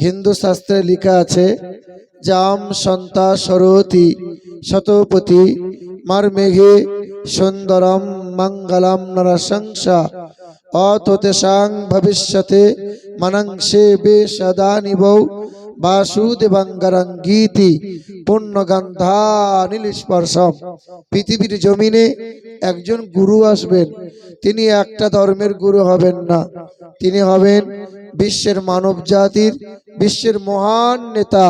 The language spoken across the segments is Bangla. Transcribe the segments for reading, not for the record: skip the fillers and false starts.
হিন্দু শাস্ত্রে লেখা আছে, জাম সন্তা সরতি শতপতি মারমেঘে সুন্দরম মঙ্গলম নরসংসা অততেষাং ভবিষ্যতে মনংসে বেশদানিবৌ বাসুদেবাঙ্গরঙ্গীতি পুণ্যগন্ধানিস্পর্শম। পৃথিবীর জমিনে একজন গুরু আসবেন। তিনি একটা ধর্মের গুরু হবেন না, তিনি হবেন বিশ্বের মানব জাতির, বিশ্বের মহান নেতা।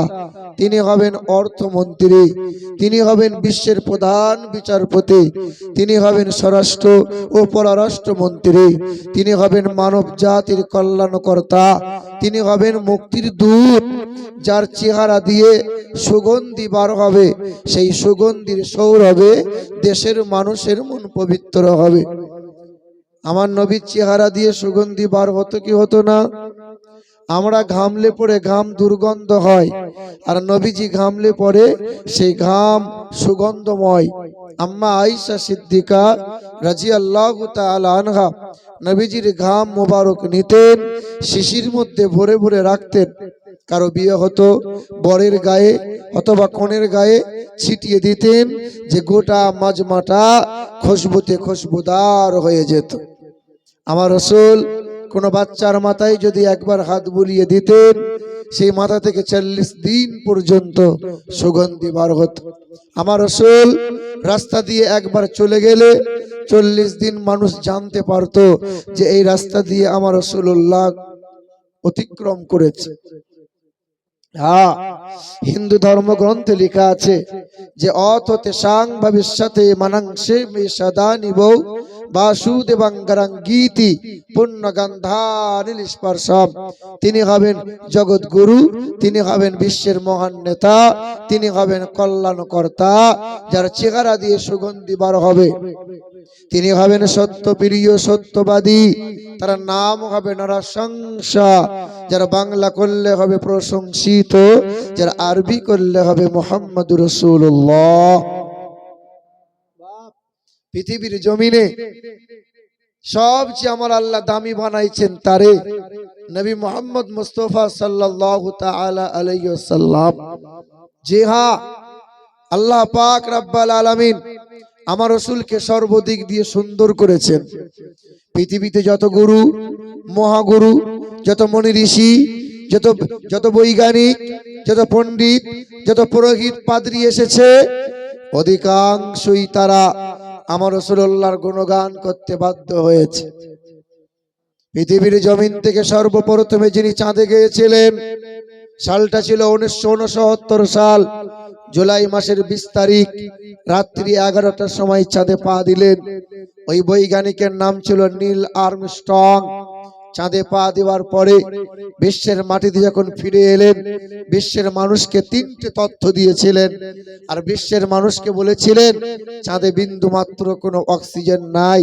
তিনি হবেন অর্থমন্ত্রী, তিনি হবেন বিশ্বের প্রধান বিচারপতি, তিনি হবেন স্বরাষ্ট্র ও পররাষ্ট্রমন্ত্রী, তিনি হবেন মানব জাতির কল্যাণকর্তা, তিনি হবেন মুক্তির দূত, যার চেহারা দিয়ে সুগন্ধি বার হবে, সেই সুগন্ধির সৌরভে দেশের মানুষের মন পবিত্র হবে। আমার নবীর চেহারা দিয়ে সুগন্ধি বার হতো কি হতো না? আমরা ঘামলে পরে ঘাম দুর্গন্ধ হয়, আর নবীজি ঘামলে পরে সেই ঘাম সুগন্ধময়। আম্মা আয়েশা সিদ্দিকা রাদিয়াল্লাহু তাআলা আনহা নবীজির ঘাম মোবারক নিতেন, শিশির মধ্যে ভরে ভরে রাখতেন। কারো বিয়ে হতো, বরের গায়ে অথবা কনের গায়ে ছিটিয়ে দিতেন, যে গোটা মাজমাটা খুশবুতে খুশবুদার হয়ে যেত। আমার রাসূল কোনো বাচ্চার মাথায় যদি একবার হাত বুলিয়ে দিতেন, সেই মাথা থেকে 40 দিন পর্যন্ত সুগন্ধি বার হতো। আমার রাসূল রাস্তা দিয়ে একবার চলে গেলে 40 দিন মানুষ জানতে পারতো যে এই রাস্তা দিয়ে আমার রাসূলুল্লাহ অতিক্রম করেছে। হ্যাঁ, হিন্দু ধর্মগ্রন্থে লেখা আছে যে অততেষাং ভবিষ্যতে মনংসে বেশদানিবৌ বাসুদেবাঙ্গরঙ্গীতি পুণ্যগন্ধানিস্পর্শম। তিনি হবেন জগৎ গুরু, তিনি হবেন বিশ্বের মহান নেতা, তিনি হবেন কল্যাণকর্তা, যার চেহারা দিয়ে সুগন্ধি বার হবে। তিনি হবেন সত্যপ্রিয় সত্যবাদী, তার নাম হবে নরসংসা, যার বাংলা করলে হবে প্রশংসিত, যার আরবি করলে হবে মুহাম্মদুর রাসূলুল্লাহ। পৃথিবীর জমিনে সবচেয়ে আমার আল্লাহ দামি বানাইছেন তারে, নবী মুহাম্মদ মুস্তাফা সাল্লাল্লাহু তাআলা আলাইহি ওয়াসাল্লাম। জি হ্যাঁ, আল্লাহ পাক রব্বুল আলামিন আমার রাসূলকে সর্বদিক দিয়ে সুন্দর করেছেন। পৃথিবীতে যত গুরু মহাগুরু, যত মুনি ঋষি, যত বৈজ্ঞানিক, যত পণ্ডিত, যত পুরোহিত পাদ্রী এসেছে, অধিকাংশই তারা আমার রাসূলুল্লাহর গুণগান করতে বাধ্য হয়েছে। পৃথিবীর জমিন থেকে সর্বপ্রথমে যিনি চাঁদে গিয়েছিলেন, সালটা ছিল 1969 সাল, জুলাই মাসের 20 তারিখ রাত্রি 11টার সময় চাঁদে পা দিলেন। ওই বৈজ্ঞানিকের নাম ছিল নীল আর্মস্ট্রং। চাঁদে পা দেওয়ার পরে বিশ্বের মাটিতে যখন ফিরে এলেন, বিশ্বের মানুষকে 3টে তথ্য দিয়েছিলেন, আর বিশ্বের মানুষকে বলেছিলেন চাঁদে বিন্দু মাত্র কোনো অক্সিজেন নাই,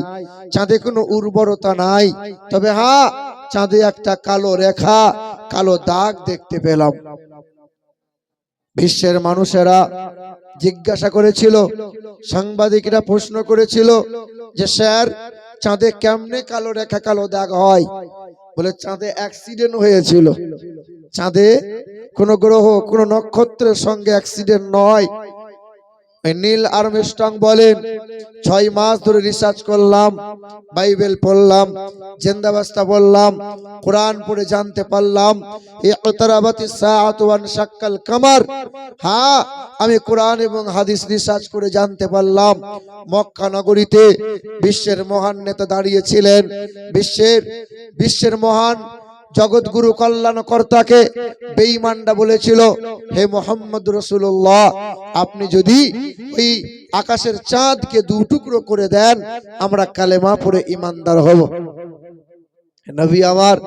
চাঁদে কোনো উর্বরতা নাই, তবে হ্যাঁ, চাঁদে একটা কালো রেখা, কালো দাগ দেখতে পেলাম। বিশ্বের মানুষেরা জিজ্ঞাসা করেছিল, সাংবাদিকরা প্রশ্ন করেছিল যে স্যার, চাঁদে কেমনে কালো রেখা কালো দাগ হয়? বলে চাঁদে অ্যাক্সিডেন্ট হয়েছিল। চাঁদে কোনো গ্রহ কোনো নক্ষত্রের সঙ্গে অ্যাক্সিডেন্ট নয়। নীল আর্মস্ট্রং বলেন 6 মাস ধরে রিসার্চ করলাম, বাইবেল পড়লাম, জিন্দাবাস্তা বললাম, কোরআন পড়ে জানতে পারলাম ইকতারাবাতিস সাআতু ওয়ান শাক্কাল কামার। হ্যাঁ, আমি কোরআন এবং হাদিস রিসার্চ করে জানতে পারলাম মক্কা নগরীতে বিশ্বের মহান নেতা দাঁড়িয়েছিলেন। বিশ্বের মহান জগৎগুরু কল্যাণকর্তাকে বেঈমানরা বলেছিল, হে মুহাম্মদ রাসূলুল্লাহ, আপনি যদি ওই আকাশের চাঁদকে 2 টুকরো করে দেন, আমরা কালেমা পড়ে ঈমানদার হব। নবী আমার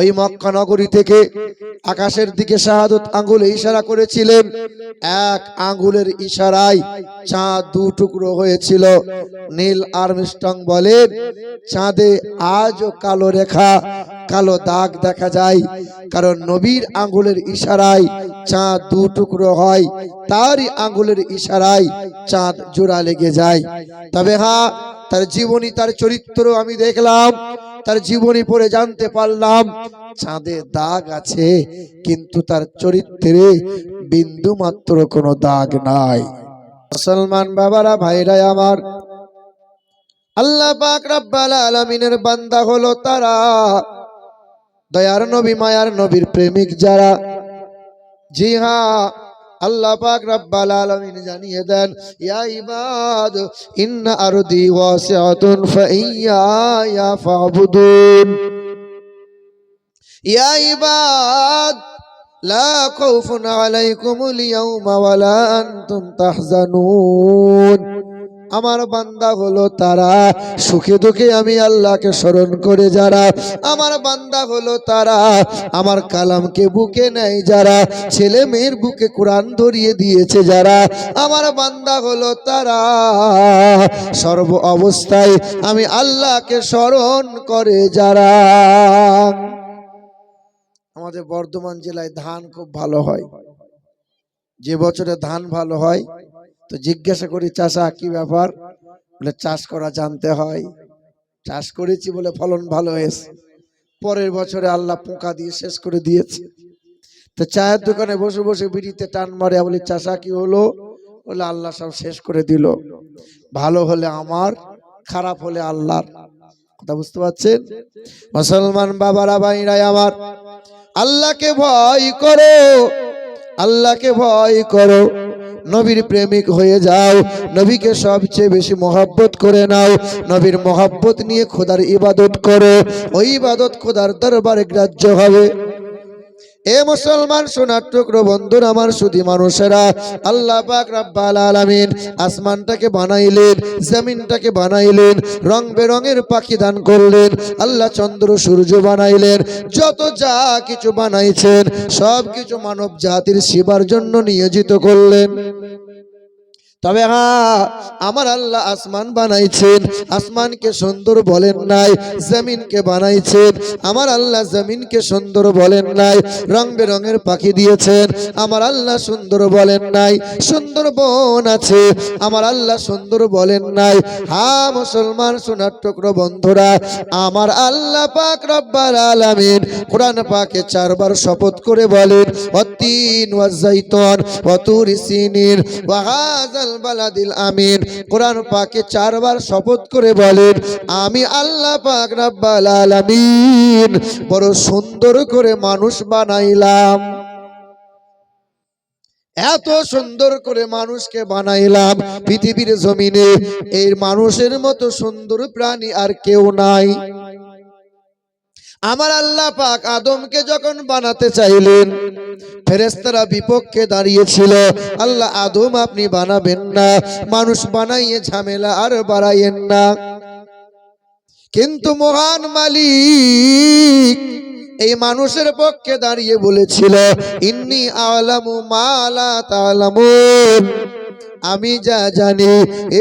ওই মক্কা নগরী থেকে আকাশের দিকে শাহাদত আঙ্গুলে ইশারা করেছিলেন। 1 আঙ্গুলের ইশারায় চাঁদ 2 টুকরো হয়েছিল। নীল আর্মস্ট্রং বলেন চাঁদে আজও কালো রেখা কালো দাগ দেখা যায়, কারণ নবীর আঙ্গুলের ইশারায় চাঁদ 2 টুকরো হয়, তারই আঙ্গুলের ইশারায় চাঁদ জোড়া লেগে যায়। তবে হ্যাঁ, তার জীবনী তার চরিত্র আমি দেখলাম, তার জীবনী পড়ে জানতে পারলাম চাঁদে দাগ আছে, কিন্তু তার চরিত্রে বিন্দু মাত্র কোনো দাগ নাই। মুসলমান বাবারা, ভাইরা আমার, আল্লাহ পাক রব্বুল আলামিনের বান্দা হলো তারা, দয়ার নবী মায়ার নবীর প্রেমিক যারা। জি হ্যাঁ, আল্লাহ পাক রব্বুল আলামিন জানিয়ে দেন, ইয়া ইবাদ ইন্না আরদি ওয়াসিআতুন ফাইয়া ফাবুদুন। ইয়া ইবাদ লা খাউফুন আলাইকুমুল ইয়াওমা ওয়ালা আনতুম তাহজানুন। আমার বান্দা হলো তারা, সুখে দুঃখে আমি আল্লাহকে স্মরণ করে যারা। আমার বান্দা হলো তারা, আমার কালামকে বুকে নেয় যারা, ছেলে মেয়ের বুকে কোরআন ধরিয়ে দিয়েছে যারা। আমার বান্দা হলো তারা, সর্ব অবস্থায় আমি আল্লাহকে স্মরণ করে যারা। আমাদের বর্ধমান জেলায় ধান খুব ভালো হয়। যে বছরে ধান ভালো হয় তো জিজ্ঞাসা করি, চাষা কি ব্যাপার? বলে চাষ করা জানতে হয়। চাষ করেছি বলে ফলন ভালো হয়েছে, পরের বছরে আল্লাহ পোকা দিয়ে শেষ করে দিয়েছে। তো চায়ের দোকানে বসে বসে বিড়িতে টান মারে, বলি চাষা কি হলো? বলে আল্লাহ সব শেষ করে দিল। ভালো হলে আমার, খারাপ হলে আল্লাহর। কথা বুঝতে পারছেন? মুসলমান বাবারা, ভাইরা আমার, আল্লাহকে ভয় করো, আল্লাহকে ভয় করো, নবীর প্রেমিক হয়ে যাও, নবীকে সবচেয়ে বেশি মহব্বত করে নাও, নবীর মহব্বত নিয়ে খোদার ইবাদত করো, ওই ইবাদত খোদার দরবারে গ্রাহ্য হবে। এ মুসলমান সোনার টুকরো বন্ধুরা আমার, সুধী মানুষেরা, আল্লাহ পাক রব্বুল আলামিন আসমানটাকে বানাইলেন, জমিনটাকে বানাইলেন, রং বেরঙের পাখি দান করলেন, আল্লাহ চন্দ্র সূর্য বানাইলেন, যত যা কিছু বানাইছেন সব কিছু মানব জাতির সেবার জন্য নিয়োজিত করলেন। তবে হ্যাঁ, আমার আল্লাহ আসমান বানাইছেন, আসমানকে সুন্দর বলেন নাই, জমিনকে বানাইছেন, আমার আল্লাহ জমিনকে সুন্দর বলেন নাই, রং বেরঙের পাখি দিয়েছেন, আমার আল্লাহ সুন্দর বলেন নাই, সুন্দর বন আছে, আমার আল্লাহ সুন্দর বলেন নাই। হ্যাঁ মুসলমান সোনার টুকরো বন্ধুরা, আমার আল্লাহ পাক রব্বুল আলামিন কোরআন পাকে 4 বার শপথ করে বলেন, ওয়াতিন ওয়াজাইতুন ওয়া তুর সিনিন ওয়া হাযাল বালাদিল আমিন। কোরআন পাকে 4 বার শপথ করে বলেন, আমি আল্লাহ পাক রব্বুল আলামিন বড় সুন্দর করে মানুষ বানাইলাম, এত সুন্দর করে মানুষকে বানাইলাম, পৃথিবীর জমিনে এই মানুষের মতো সুন্দর প্রাণী আর কেউ নাই। আমার আল্লাহ পাক আদমকে যখন বানাতে চাইলেন, ফেরেশতারা বিপক্ষে দাঁড়িয়েছিল, আল্লাহ আদম আপনি বানাবেন না, মানুষ বানাইয়ে ঝামেলা আর বাড়াইয়েন না। কিন্তু মহান মালিক এই মানুষের পক্ষে দাঁড়িয়ে বলেছিল, ইন্নী আ'লামু মা লা তা'লামুন, আমি যা জানি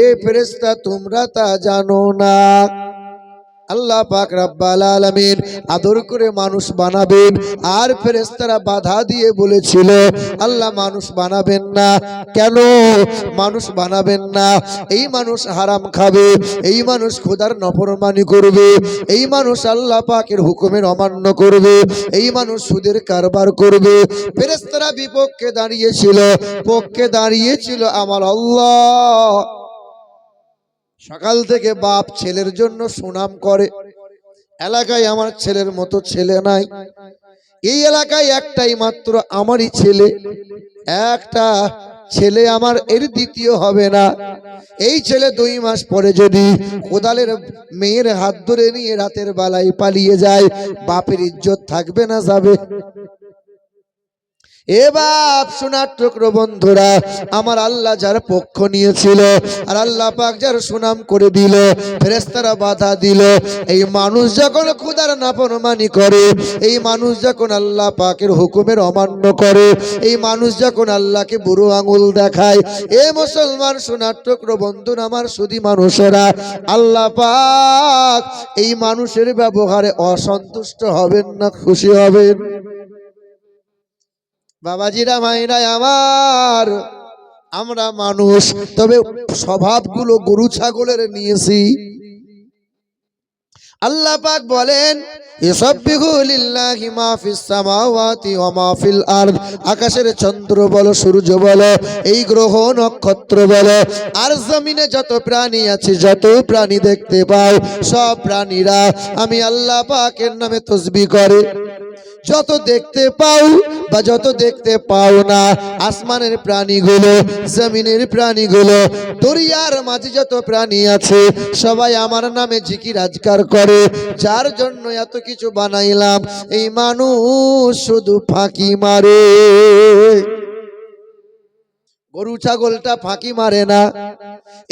এ ফেরেশতা তোমরা তা জানো না। আল্লাহ পাক রব্বুল আলামিন আদর করে মানুষ বানাবেন, আর ফেরেশতারা বাধা দিয়ে বলেছিল, আল্লাহ মানুষ বানাবেন না। কেন মানুষ বানাবেন না? এই মানুষ হারাম খাবে, এই মানুষ খোদার নাফরমানি করবে, এই মানুষ আল্লাহ পাকের হুকুমের অমান্য করবে, এই মানুষ সুদের কারবার করবে। ফেরেশতারা বিপক্ষে দাঁড়িয়েছিল, পক্ষে দাঁড়িয়েছিল আমার আল্লাহ। সকাল থেকে বাপ ছেলের জন্য সুনাম করে, এলাকায় আমার ছেলের মতো ছেলে নাই, এই এলাকায় একটাই মাত্র আমারই ছেলে, একটা ছেলে আমার, এর দ্বিতীয় হবে না। এই ছেলে 2 মাস পরে যদি কোদালের মেয়ের হাত ধরে নিয়ে রাতের বেলায় পালিয়ে যায়, বাপের ইজ্জত থাকবে না যাবে? এ বাপ সোনার টুকরো বন্ধুরা, আমার আল্লাহ যার পক্ষ নিয়েছিল আর আল্লাহ পাক যার সুনাম করে দিল, ফেরেশতারা বাধা দিল। এই মানুষ যখন খোদার নাফরমানি করে, এই মানুষ যখন আল্লাহ পাকের হুকুমের অমান্য করে, এই মানুষ যখন আল্লাহকে বুড়ো আঙুল দেখায়, এ মুসলমান সোনার টুকরো বন্ধুরা আমার, সুধী মানুষেরা, আল্লাহ পাক এই মানুষের ব্যবহারে অসন্তুষ্ট হবেন না, খুশি হবেন? বাবাজিরা, মায়েরা আমার, আমরা মানুষ, তবে স্বভাবগুলো গরু ছাগলের নিয়েছি। আল্লাহ পাক বলেন ইউসাব্বিহু লিল্লাহি মা ফিস সামাওয়াতি ওয়া মা ফিল আরদ, আকাশের চন্দ্র বলো, সূর্য বলো, এই গ্রহ নক্ষত্র বলো, আর জমিনে যত প্রাণী আছে, যত প্রাণী দেখতে পাও, সব প্রাণীরা আমি আল্লাহ পাকের নামে তাসবিহ করে। যত দেখতে পাও বা যত দেখতে পাও না, আসমানের প্রাণীগুলো, জমিনের প্রাণীগুলো, দরিয়ার মাঝে যত প্রাণী আছে, সবাই আমার নামে জিকির আজকার করে। যার জন্য এত কিছু বানাইলাম, এই মানুষ শুধু ফাঁকি মারে। গরু ছাগলটা ফাঁকি মারে না।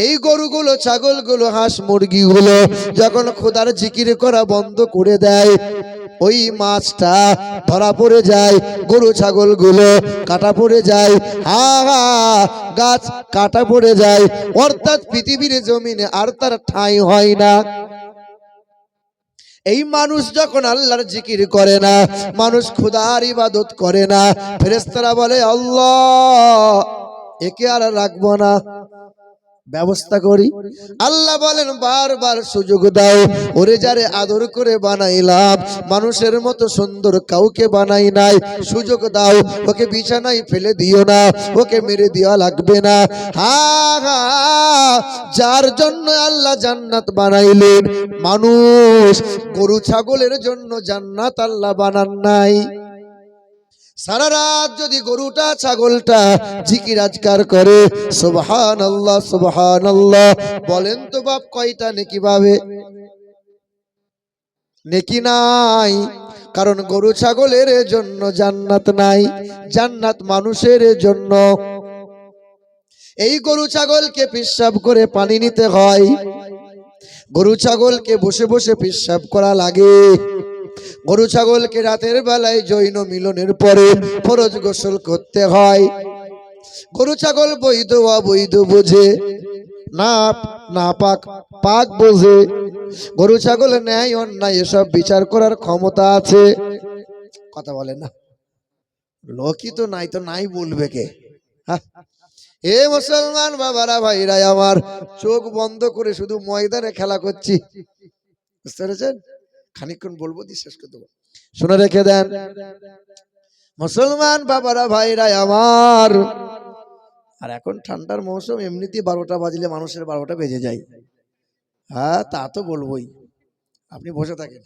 এই গরুগুলো, ছাগলগুলো, হাঁস মুরগিগুলো যখন খোদার জিকির করা বন্ধ করে দেয়, ওই মাছটা ধরা পড়ে যায়, গরু ছাগলগুলো কাটা পড়ে যায়, গাছ কাটা পড়ে যায়, অর্থাৎ পৃথিবীর জমিনে আর তার ঠাঁই হয় না। এই মানুষ যখন আল্লাহর জিকির করে না, মানুষ খোদার ইবাদত করে না, ফেরেশতারা বলে আল্লাহ একে আর রাখবো না, ব্যবস্থা করি। আল্লাহ বলেন বারবার সুযোগ দাও, ওরে যারে আদর করে বানাইলাম, মানুষের মতো সুন্দর কাউকে বানাই নাই, সুযোগ দাও, ওকে বিছানায় ফেলে দিও না, ওকে মেরে দেওয়া লাগবে না। যার জন্য আল্লাহ জান্নাত বানাইলেন, মানুষ গরু ছাগলের জন্য জান্নাত আল্লাহ বানান নাই। সারা রাত যদি গরুটা ছাগলটা জিকির আজকার করে সুবহানাল্লাহ সুবহানাল্লাহ, বলেন তো বাপ কয়টা নেকি পাবে? নেকি নাই। কারণ গরু ছাগলের জন্য জান্নাত নাই, জান্নাত মানুষের জন্য। এই গরু ছাগলকে পেশাব করে পানি নিতে হয়, গরু ছাগলকে বসে বসে পেশাব করা লাগে, গরু ছাগলকে রাতের বেলায় যৌন মিলনের পরে ফরজ গোসল করতে হয়। গরু ছাগল বৈধ অবৈধ বোঝে না, না পাক পাক বোঝে। গরু ছাগল ন্যায় অন্যায় এসব বিচার করার ক্ষমতা আছে। কথা বলে না, লোকই তো নাই, তো নাই বলবে কে? এ মুসলমান বাবারা ভাইরা আমার, চোখ বন্ধ করে শুধু ময়দানে খেলা করছি, বুঝতে পেরেছেন? খানিকক্ষণ বলবো দিয়ে শেষ করে দেবো, শুনে রেখে দেন। মুসলমান বাবারা ভাইরা আমার, আর এখন ঠান্ডার মৌসুম, এমনিতেই 12টা বাজলে মানুষের 12টা বেজে যায়। হ্যাঁ তা তো বলবোই, আপনি বসে থাকেন।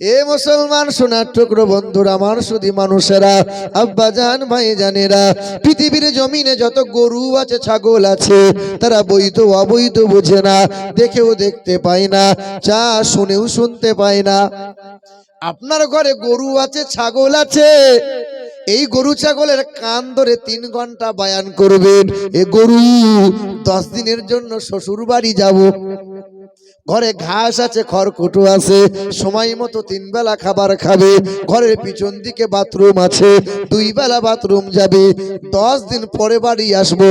এ মুসলমান সোনার টুকরো বন্ধুরা আমার, শুধু মানুষেরা, আব্বাজান ভাইজানেরা, পৃথিবীর জমিনে যত গরু আছে ছাগল আছে, তারা বৈধ অবৈধ বোঝে না, দেখেও দেখতে পায় না, যা শুনেও শুনতে পায় না। আপনার ঘরে গরু আছে ছাগল আছে, এই গরু ছাগলের কান ধরে 3 ঘন্টা বয়ান করবেন, এ গরু 10 দিনের জন্য শ্বশুর বাড়ি যাব। ঘরে ঘাস আছে, খড়কুটো আছে, সময় মতো 3 বেলা খাবার খাবে, ঘরের পিছন দিকে বাথরুম আছে, 2 বেলা বাথরুম যাবে, 10 দিন পরে বাড়ি আসবো।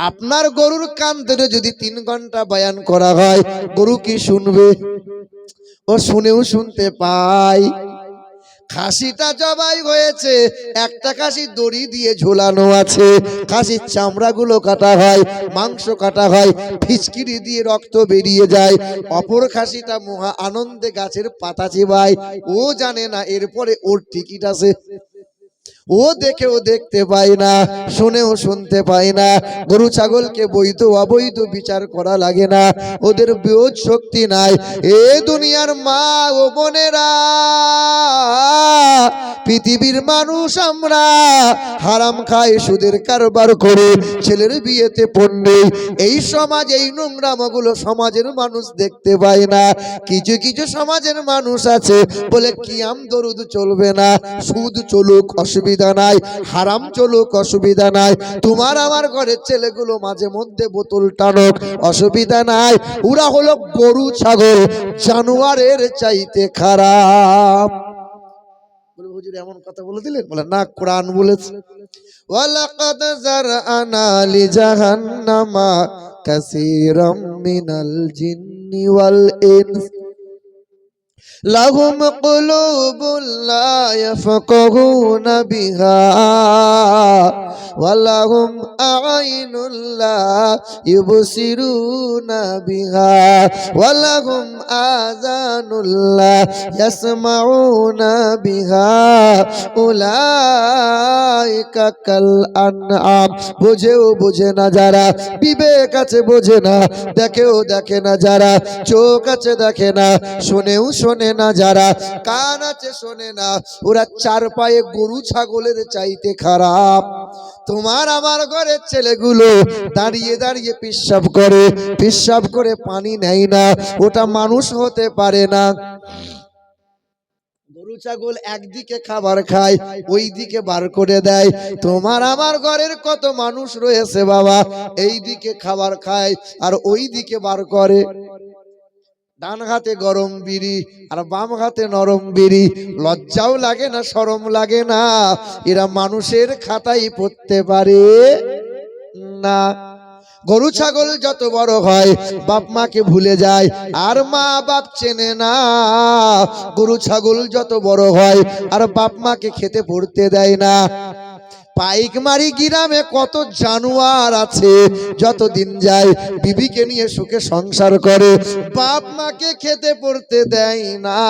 আপনার গরুর কান ধরে যদি 3 ঘন্টা বয়ান করা হয়, গরু কি শুনবে? ও শুনেও শুনতে পায়। খাসিটা জবাই হয়েছে, একটা খাসি দড়ি দিয়ে ঝোলানো আছে, খাসির চামড়াগুলো কাটা হয়, মাংস কাটা হয়, ফিচকিরি দিয়ে রক্ত বেরিয়ে যায়, অপর খাসিটা মহা আনন্দে গাছের পাতা চিবায়। ও জানে না এরপরে ওর টিকিট আছে। ও দেখেও দেখতে পায় না, শুনেও শুনতে পায় না। গরু ছাগলকে বৈধ অবৈধ বিচার করা লাগে না, ওদের বোধ শক্তি নাই। এ দুনিয়ার মা ও বোনেরা, পৃথিবীর মানুষ আমরা হারাম খাই, সুদের কারবার করে, ছেলের বিয়েতে পড়লে এই সমাজ, এই নোংরামগুলো সমাজের মানুষ দেখতে পায় না। কিছু কিছু সমাজের মানুষ আছে বলে কিয়াম দরুদ চলবে না, সুদ চলুক অসুবিধা নাই, হারাম চলুক অসুবিধা নাই, তোমার আমার ঘরের ছেলেগুলো মাঝে মধ্যে বোতল টানুক অসুবিধা নাই, ওরা হলো গরু ছাগল, জানোয়ারের চাইতে খারাপ। বলে হুজুর এমন কথা বলে দিলেন? বলে না, কোরআন বলেছে ওয়ালাকাদ যারআনা লিজাহান্নামা কাসীরাম মিনাল জিন্নি ওয়াল ইনস লাহুম কুলুবুন লা ইয়াফকাহুনা বিহা ওয়া লাহুম আ'ইনুন লা ইউবসিরুনা বিহা ওয়া লাহুম আযানুন লা ইয়াসমাউনা বিহা উলাইকা কাল আনআম। বোঝেও বোঝে না যারা, বিবেক আছে বোঝে না, দেখেও দেখে না যারা, চোখ আছে দেখে না, শোনেও শোনে না যারা, কান আছে শোনে না, ওরা চার পায়ে গরু ছাগলের চাইতে খারাপ। তোমার আমার ঘরের ছেলেগুলো দাঁড়িয়ে দাঁড়িয়ে পিশাব করে পানি নেয় না, ওটা মানুষ হতে পারে না। গরু ছাগল একদিকে খাবার খায়, ওই দিকে বার করে দেয়। তোমার আমার ঘরের কত মানুষ রয়েছে বাবা, এই দিকে খাবার খায় আর ওই দিকে বার করে। ডান হাতে গরম বিড়ি আর বাম হাতে নরম বিড়ি। লজ্জাও লাগে না, শরম লাগে না? এরা মানুষের খাতায় পড়তে পারে না। গরু ছাগল যত বড় হয় বাপ মাকে ভুলে যায় আর মা বাপ চেনে না। গরু ছাগল যত বড় হয় আর বাপ মাকে খেতে পড়তে দেয় না। পাইকমারি গ্রামে কত জানোয়ার আছে, যত দিন যায় বিবিকে নিয়ে সুখে সংসার করে, বাপ মাকে খেতে পড়তে দেয় না।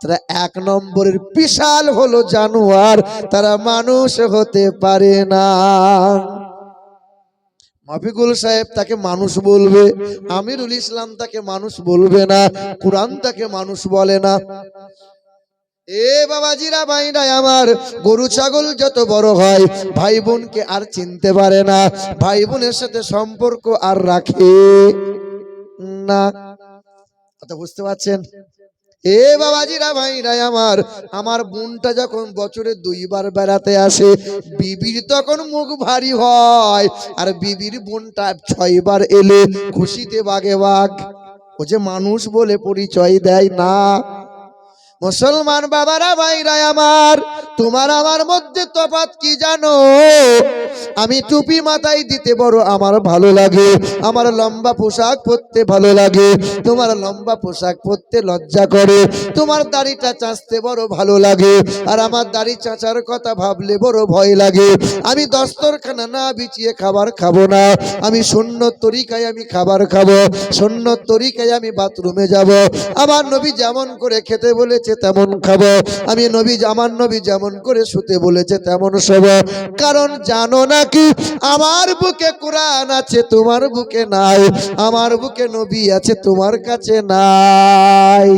তারা এক নম্বরের বিশাল হলো জানোয়ার, তারা মানুষ হতে পারে না। মাফিকুল সাহেব তাকে মানুষ বলবে, আমিরুল ইসলাম তাকে মানুষ বলবে না, কোরআন তাকে মানুষ বলে না। এ বাবাজিরা ভাইরা আমার, গরু ছাগল যত বড় হয় ভাই বোনকে আর চিনতে পারে না, ভাই বোনের সাথে সম্পর্ক আর রাখে না। কথা বুঝতে পারছেন? এ বাবাজিরা ভাইরা আমার, আমার বোনটা যখন বছরে 2 বার বেড়াতে আসে, বিবির তখন মুখ ভারী হয়, আর বিবির বোনটা 6 বার এলে খুশিতে বাগে বাগ। ও যে মানুষ বলে পরিচয় দেয় না। মুসলমান বাবারা ভাইরা আমার, তোমার আমার মধ্যে তফাৎ কি জানো? আমি টুপি মাথায় দিতে বড় আমার ভালো লাগে, আমার লম্বা পোশাক পরতে ভালো লাগে, তোমার লম্বা পোশাক পরতে লজ্জা করে। তোমার দাড়িটা চাঁচতে বড় ভালো লাগে, আর আমার দাড়ি চাঁচার কথা ভাবলে বড় ভয় লাগে। আমি দস্তরখানা না বিছিয়ে খাবার খাবো না, আমি সুন্নত তরিকায় আমি খাবার খাবো, সুন্নত তরিকায় আমি বাথরুমে যাব। আমার নবী যেমন করে খেতে বলেছে তেমন খাবো, আমি আমার নবী যেমন করে শুতে বলেছে তেমন শোব। কারণ জানো নাকি, আমার বুকে কোরআন আছে তোমার বুকে নাই, আমার বুকে নবী আছে তোমার কাছে নাই।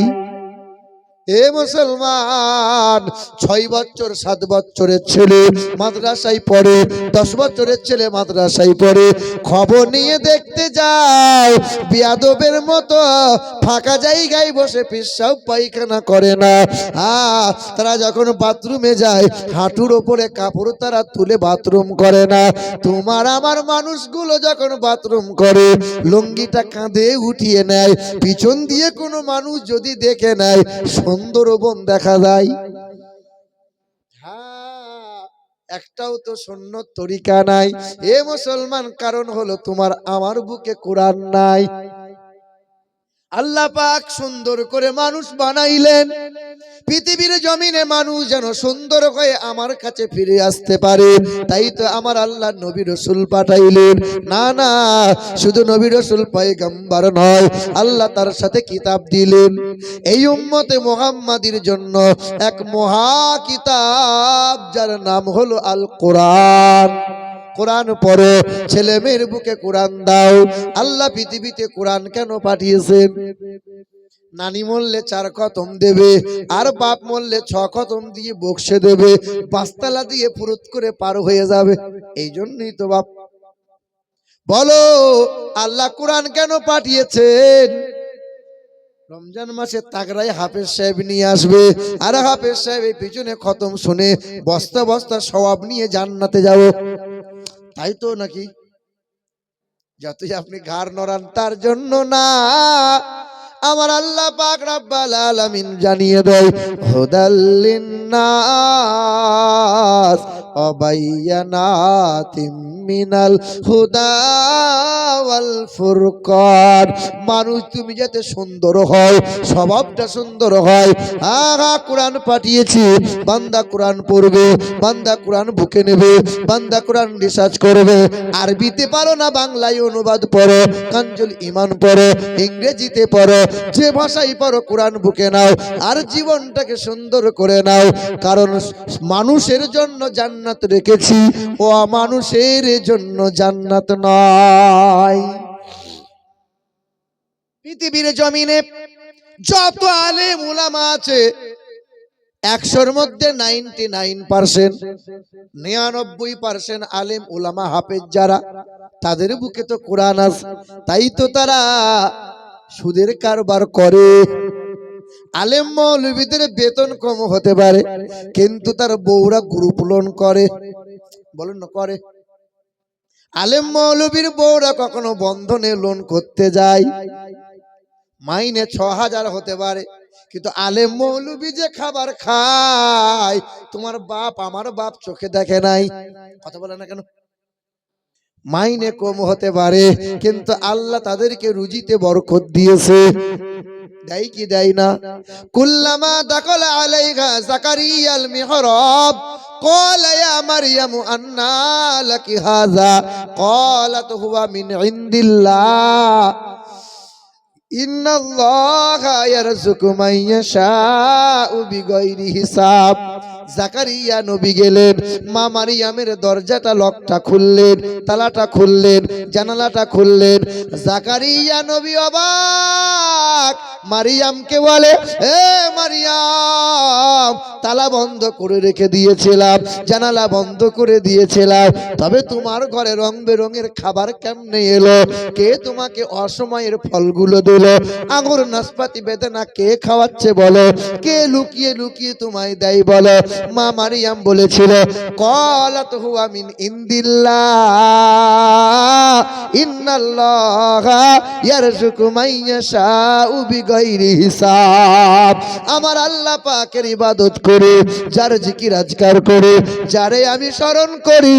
এ মুসলমান, 6 বছর 7 বছরের ছেলে মাদ্রাসায় পড়ে, 10 বছরের ছেলে মাদ্রাসায় পড়ে, খবর নিয়ে দেখতে যায় বিয়াদবের মতো ফাঁকা জায়গায় বসে পেশাব পায়খানা করে না। তারা যখন বাথরুমে যায় হাঁটুর ওপরে কাপড় তারা তুলে বাথরুম করে না। তোমার আমার মানুষগুলো যখন বাথরুম করে লুঙ্গিটা কাঁধে উঠিয়ে নেয়, পিছন দিয়ে কোনো মানুষ যদি দেখে নেয় সুন্দরবন দেখা যায়। একটাও তো সুন্নত তরিকা নাই। এ মুসলমান, কারণ হলো তোমার আমার বুকে কোরআন নাই। আল্লাহ পাক সুন্দর করে মানুষ বানাইলেন, পৃথিবীর জমিনে মানুষ যেন সুন্দর হয়ে আমার কাছে ফিরে আসতে পারে। তাই তো আমার আল্লাহ নবী রাসূল পাঠাইলেন। না না, শুধু নবী রাসূল পয়গম্বর নয়, আল্লাহ তার সাথে কিতাব দিলেন। এই উম্মতে মুহাম্মাদির জন্য এক মহা কিতাব, যার নাম হলো আল কোরআন। কোরআন পড়ো, ছেলে মেয়ের বুকে কোরআন দাও। আল্লাহ পৃথিবীতে কোরআন কেন পাঠিয়েছেন? নানি মরলে 4 খতম দেবে, আর বাপ মরলে 6 খতম দিয়ে বক্সে দেবে, 5 তালা দিয়ে ফুরুত করে পার হয়ে যাবে। এই জন্যই তো বাপ। বলো, আল্লাহ কোরআন কেন পাঠিয়েছেন? রমজান মাসে তাগড়ায় হাফেজ সাহেব নিয়ে আসবে, আর হাফেজ সাহেব এই পিছনে খতম শুনে বস্তা বস্তা সওয়াব নিয়ে জান্নাতে যাব। তাই তো নাকি? যতই আপনি ঘাড় নড়ান তার জন্য না, আমার আল্লাহ পাক রব্বুল আলামিন জানিয়ে দেয়, হুদাল লিন্নাস ওয়া বায়্যানাতিম মিনাল হুদা ওয়াল ফুরকান। মানুষ তুমি যাতে সুন্দর হয়, স্বভাবটা সুন্দর হয়। কোরআন পাঠিয়েছি, বান্দা কোরআন পড়বে, বান্দা কোরআন বুকে নেবে, বান্দা কোরআন রিসার্চ করবে। আরবিতে পারো না বাংলায় অনুবাদ পড়ো, কাঞ্জুল ইমান পড়ো, ইংরেজিতে পড়ো, যে ভাষাই পারো কোরআন বুকে নাও আর জীবনটাকে সুন্দর করে নাও। কারণ মানুষের জন্য জান্নাত রেখেছি, ও মানুষের জন্য জান্নাত নয়। পৃথিবীর জমিনে যত আলেম উলামা আছে 100-র মধ্যে 99%, 99% আলেম উলামা হাফেজ যারা, তাদের বুকে তো কোরআন আছে। তাই তো তারা সুদের কারবার করে। আলেম মৌলবীদের বেতন কম হতে পারে, কিন্তু তার বউরা গ্রুপ লোন করে, বলেন না করে? আলেম মৌলবীর বউরা কখনো বন্ধনে লোন করতে যায়, মাইনে 6000 হতে পারে, কিন্তু আলেম মৌলবী যে খাবার খায় তোমার বাপ আমার বাপ চোখে দেখে নাই। কথা বলে না কেন? মাইনে কম হতে পারে, কিন্তু আল্লাহ তাদেরকে রুজিতে বরকত দিয়েছে। দেয় কি দেয় না? কুল্লামা দাখালা আলাইহা যাকারিয়াল মিহরাব ক্বালা ইয়া মারইয়ামু আন্না লাকি হাযা ক্বালাত হুয়া মিন ইনদিল্লাহ ইন্নাল্লাহা ইয়ারযুকু মান ইয়াশাউ বিগাইরি হিসাব। জাকারিয়া নবী গেলেন, মা মারিয়ামের দরজাটা লকটা খুললেন, তালাটা খুললেন, জানালাটা খুললেন। জাকারিয়া নবী অবাক, মারিয়ামকে বলে, এ মারিয়াম, তালা বন্ধ করে রেখে দিয়েছিলাম, জানালা বন্ধ করে দিয়েছিলাম, তবে তোমার ঘরে রং বেরঙের খাবার কেমনে এলো? কে তোমাকে অসময়ের ফলগুলো দিল? আঙুর নাশপাতি বেদানা কে খাওয়াচ্ছে বলো? কে লুকিয়ে লুকিয়ে তোমায় দেয় বলো? মা মারিয়াম বলেছিল, ক্বালাত হুয়া মিন ইনদিল্লাহ ইন্নাল্লাহা ইয়ারযুকু মান ইয়াশাউ বিগাইরি হিসাব। আমার আল্লাহ পাকের ইবাদত করে, যার জিকির আজকার করে, যারে আমি স্মরণ করি,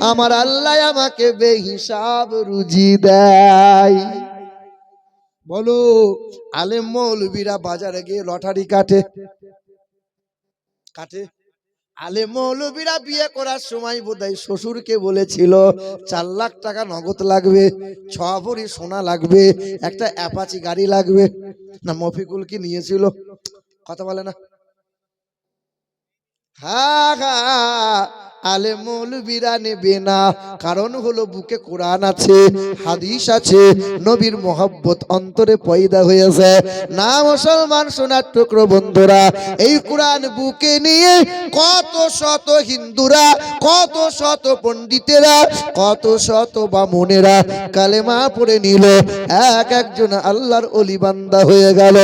আমার আল্লাহ আমাকে বেহিসাব রুজি দেয়। বলো, আলেম মৌলবীরা বাজারে গিয়ে লটারি কাটে? কাটে? আলেম মৌলবীরা বিয়ে করার সময় বোধহয় শ্বশুরকে বলেছিল 4 লাখ টাকা নগদ লাগবে, 6 ভরি সোনা লাগবে, একটা অ্যাপাচি গাড়ি লাগবে। না মফিকুল কি নিয়েছিল? কথা বলে না? হ্যাঁ হ্যাঁ, আলেম মৌলবীরা নেবে না, কারণ হলো বুকে কোরআন আছে, হাদিস আছে, নবীর মোহাব্বত অন্তরে পয়দা হয়েছে। না মুসলমান সোনার টুকরো বন্ধুরা, এই কোরআন বুকে নিয়ে কত শত হিন্দুরা, কত শত পণ্ডিতেরা, কত শত বামুনেরা কালেমা পড়ে নিল, এক একজন আল্লাহর ওলি বান্দা হয়ে গেল।